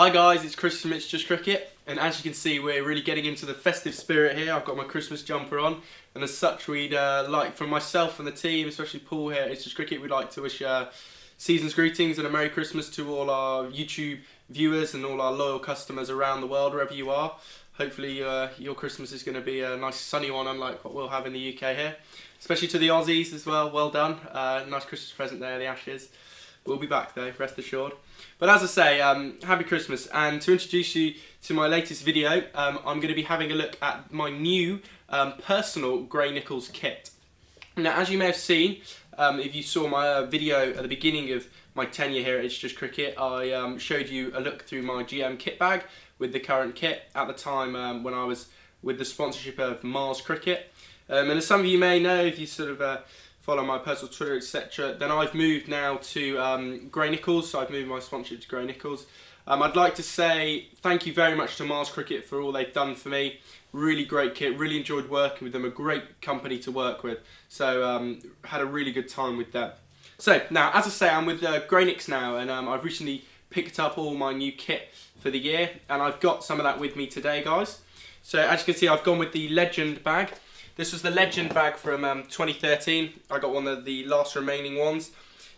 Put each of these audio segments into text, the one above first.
Hi guys, it's Chris from It's Just Cricket, and as you can see we're really getting into the festive spirit here. I've got my Christmas jumper on, and as such we'd like, from myself and the team, especially Paul here at It's Just Cricket, we'd like to wish season's greetings and a Merry Christmas to all our YouTube viewers and all our loyal customers around the world, wherever you are. Hopefully your Christmas is going to be a nice sunny one, unlike what we'll have in the UK here. Especially to the Aussies as well, well done. Nice Christmas present there, the Ashes. We'll be back though, rest assured. But as I say, happy Christmas, and to introduce you to my latest video, I'm going to be having a look at my new personal Gray Nichols kit. Now, as you may have seen, if you saw my video at the beginning of my tenure here at It's Just Cricket, I showed you a look through my GM kit bag with the current kit at the time when I was with the sponsorship of Mars Cricket. And as some of you may know, if you sort of follow my personal Twitter, etc., then I've moved now to Gray Nichols, so I've moved my sponsorship to Gray Nichols. I'd like to say thank you very much to Mars Cricket for all they've done for me. Really great kit, really enjoyed working with them, a great company to work with, so had a really good time with them. So now, as I say, I'm with Gray Nichols now, and I've recently picked up all my new kit for the year, and I've got some of that with me today, guys. So as you can see, I've gone with the Legend bag. This was the Legend bag from 2013. I got one of the last remaining ones.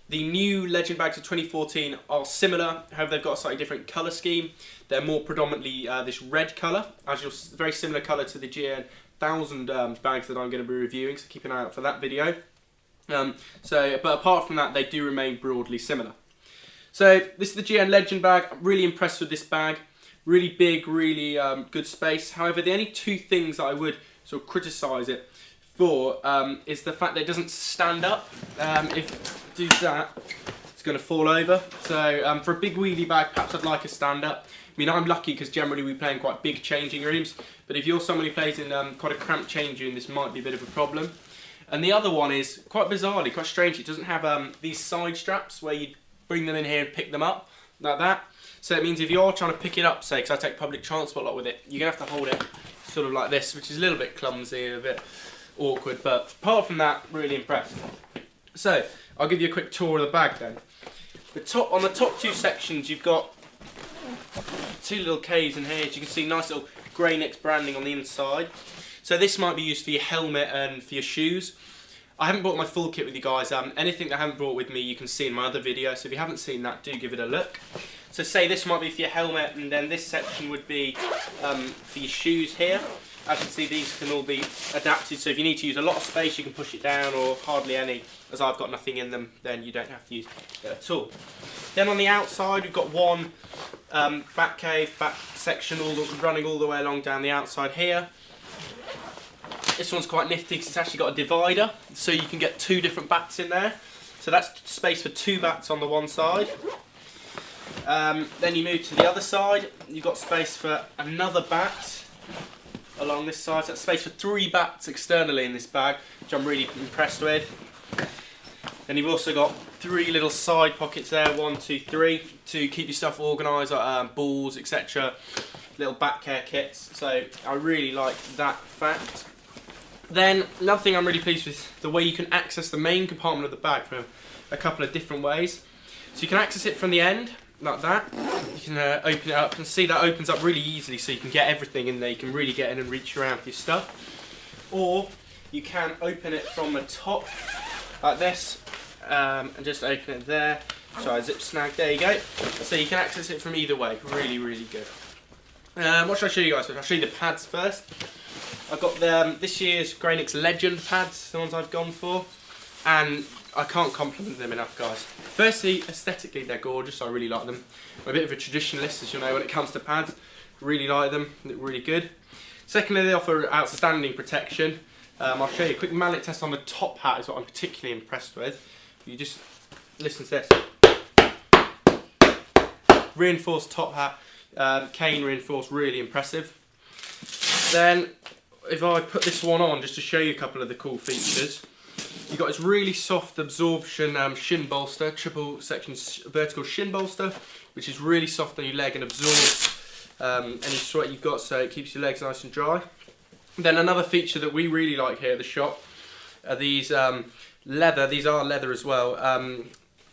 The new Legend bags of 2014 are similar, however they've got a slightly different colour scheme. They're more predominantly this red colour, as you're very similar colour to the GN 1000 bags that I'm going to be reviewing, so keep an eye out for that video. But apart from that, they do remain broadly similar. So this is the GN Legend bag. I'm really impressed with this bag. Really big, really good space. However, the only two things that I would sort of criticise it for is the fact that it doesn't stand up. If I do that, it's going to fall over. So for a big wheelie bag, perhaps I'd like a stand up. I mean, I'm lucky because generally we play in quite big changing rooms, but if you're someone who plays in quite a cramped changing room, this might be a bit of a problem. And the other one is, quite bizarrely, quite strange, it doesn't have these side straps where you bring them in here and pick them up, like that. So it means if you're trying to pick it up, say, because I take public transport a lot with it, you're going to have to hold it sort of like this, which is a little bit clumsy, a bit awkward, but apart from that, really impressed. So, I'll give you a quick tour of the bag then. On the top two sections, you've got two little caves in here. As you can see, nice little Gray Nichols branding on the inside. So this might be used for your helmet and for your shoes. I haven't brought my full kit with you guys. Anything that I haven't brought with me, you can see in my other video. So if you haven't seen that, do give it a look. So say this might be for your helmet, and then this section would be for your shoes here. As you can see, these can all be adapted, so if you need to use a lot of space, you can push it down, or hardly any. As I've got nothing in them, then you don't have to use it at all. Then on the outside, we've got one back section running all the way along down the outside here. This one's quite nifty because it's actually got a divider, so you can get two different bats in there. So that's space for two bats on the one side. Then you move to the other side, you've got space for another bat along this side. So that's space for three bats externally in this bag, which I'm really impressed with. Then you've also got three little side pockets there, 1, 2, 3, to keep your stuff organised, like balls, etc. Little bat care kits, so I really like that fact. Then, another thing I'm really pleased with, the way you can access the main compartment of the bag from a couple of different ways. So you can access it from the end, like that. You can open it up and see that opens up really easily, so you can get everything in there. You can really get in and reach around with your stuff. Or you can open it from the top, like this, and just open it there. So I zip snag, there you go. So you can access it from either way, really, really good. What should I show you guys? I'll show you the pads first. I've got this year's Gray Nichols Legend pads, the ones I've gone for, and I can't compliment them enough, guys. Firstly, aesthetically they're gorgeous, I really like them. I'm a bit of a traditionalist, as you know, when it comes to pads. Really like them, they look really good. Secondly, they offer outstanding protection. I'll show you a quick mallet test on the top hat is what I'm particularly impressed with. You just listen to this. Reinforced top hat, cane reinforced, really impressive. Then, if I put this one on, just to show you a couple of the cool features, you've got this really soft absorption shin bolster, triple section vertical shin bolster, which is really soft on your leg and absorbs any sweat you've got, so it keeps your legs nice and dry. Then another feature that we really like here at the shop are these leather, these are leather as well,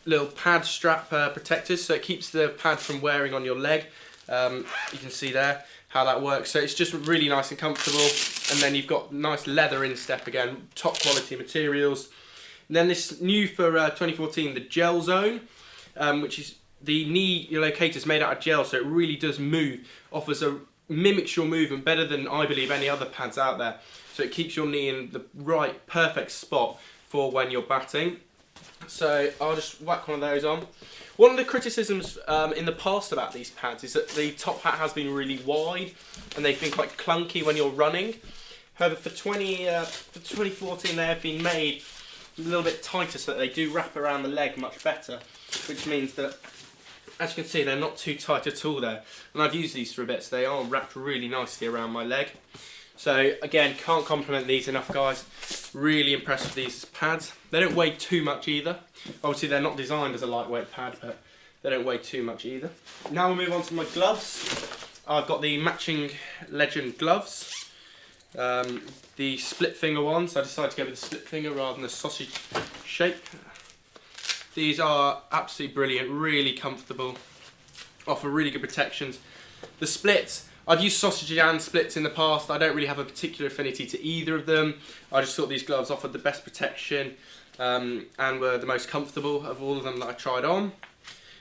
little pad strap protectors, so it keeps the pad from wearing on your leg. You can see there how that works. So it's just really nice and comfortable. And then you've got nice leather instep again, top quality materials. And then this new for 2014, the Gel Zone, which is the knee locator is made out of gel, so it really does move, mimics your movement better than I believe any other pads out there. So it keeps your knee in the right, perfect spot for when you're batting. So I'll just whack one of those on. One of the criticisms in the past about these pads is that the top hat has been really wide and they've been quite clunky when you're running. However, for 2014 they have been made a little bit tighter so that they do wrap around the leg much better, which means that, as you can see, they're not too tight at all there. And I've used these for a bit, so they are wrapped really nicely around my leg. So again, can't compliment these enough, guys. Really impressed with these pads. They don't weigh too much either. Obviously they're not designed as a lightweight pad, but they don't weigh too much either. Now we'll move on to my gloves. I've got the matching Legend gloves. The split finger ones. I decided to go with the split finger rather than the sausage shape. These are absolutely brilliant, really comfortable, offer really good protections. The splits, I've used sausages and splits in the past. I don't really have a particular affinity to either of them. I just thought these gloves offered the best protection and were the most comfortable of all of them that I tried on.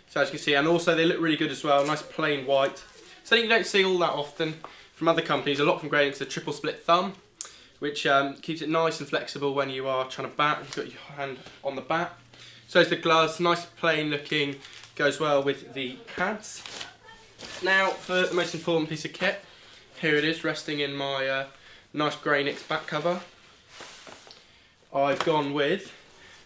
So as you can see, and also they look really good as well, nice plain white. Something you don't see all that often from other companies, a lot from Grainix, the triple split thumb, which keeps it nice and flexible when you are trying to bat. You've got your hand on the bat. So is the gloves, nice plain looking, goes well with the pads. Now for the most important piece of kit, here it is resting in my nice Grainix back cover. I've gone with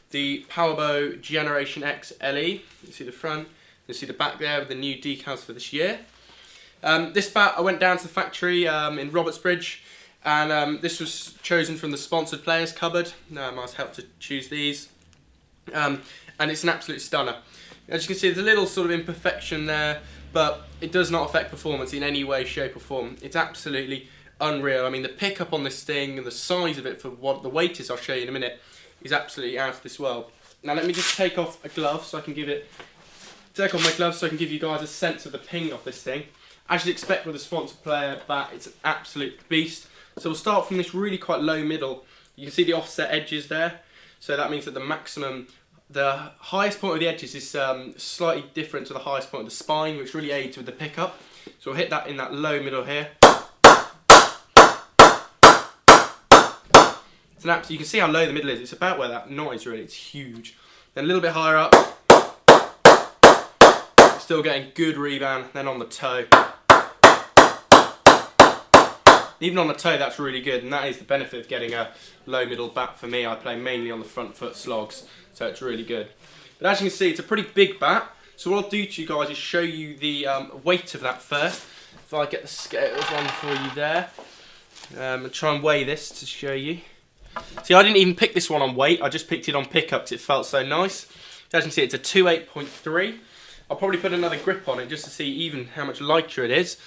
the Powerbow Generation X LE. You see the front, you see the back there with the new decals for this year. This bat, I went down to the factory in Robertsbridge, and this was chosen from the sponsored players cupboard. I was helped to choose these. And it's an absolute stunner. As you can see, there's a little sort of imperfection there, but it does not affect performance in any way, shape or form. It's absolutely unreal. I mean, the pickup on this thing and the size of it for what the weight is, I'll show you in a minute, is absolutely out of this world. Now let me just take off a glove so I can give you guys a sense of the ping of this thing. As you'd expect with a sponsored player bat, it's an absolute beast. So we'll start from this really quite low middle. You can see the offset edges there. So that means that the highest point of the edges is slightly different to the highest point of the spine, which really aids with the pickup. So we'll hit that in that low middle here. It's an absolute, you can see how low the middle is. It's about where that knot is really. It's huge. Then a little bit higher up. Still getting good rebound. Then on the toe. Even on the toe, that's really good, and that is the benefit of getting a low middle bat for me. I play mainly on the front foot slogs, so it's really good. But as you can see, it's a pretty big bat. So what I'll do to you guys is show you the weight of that first. If I get the scales on for you there, and try and weigh this to show you. See, I didn't even pick this one on weight. I just picked it on pickup because it felt so nice. So as you can see, it's a 28.3. I'll probably put another grip on it just to see even how much lighter it is,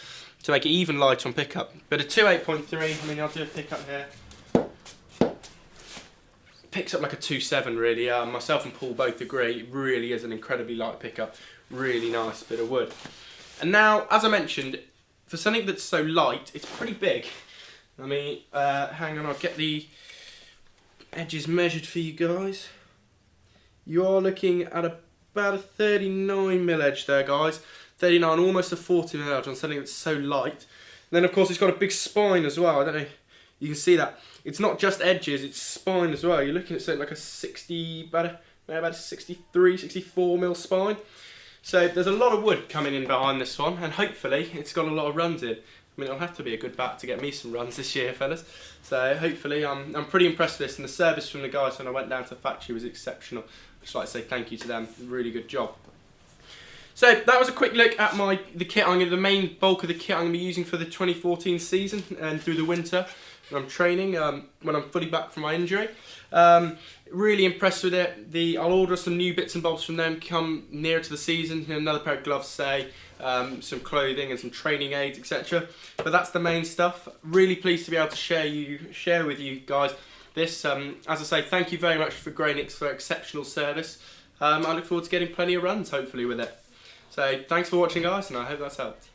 to make it even lighter on pickup. But a 28.3, I mean, I'll do a pickup here. Picks up like a 2.7 really. Myself and Paul both agree, it really is an incredibly light pickup. Really nice bit of wood. And now, as I mentioned, for something that's so light, it's pretty big. I mean, hang on, I'll get the edges measured for you guys. You are looking at about a 39mm edge there, guys. 39, almost a 40mm edge on something that's so light. And then of course it's got a big spine as well. I don't know, you can see that. It's not just edges, it's spine as well. You're looking at something like a 60, about a 63, 64mm spine. So there's a lot of wood coming in behind this one, and hopefully it's got a lot of runs in. I mean, it'll have to be a good bat to get me some runs this year, fellas. So hopefully, I'm pretty impressed with this, and the service from the guys when I went down to the factory was exceptional. I'd just like to say thank you to them. Really good job. So that was a quick look at the kit. The main bulk of the kit I'm going to be using for the 2014 season and through the winter when I'm training, when I'm fully back from my injury. Really impressed with it. I'll order some new bits and bobs from them come nearer to the season. Another pair of gloves, say, some clothing and some training aids, etc. But that's the main stuff. Really pleased to be able to share with you guys this. As I say, thank you very much for Grainix for exceptional service. I look forward to getting plenty of runs hopefully with it. So thanks for watching guys, and I hope that's helped.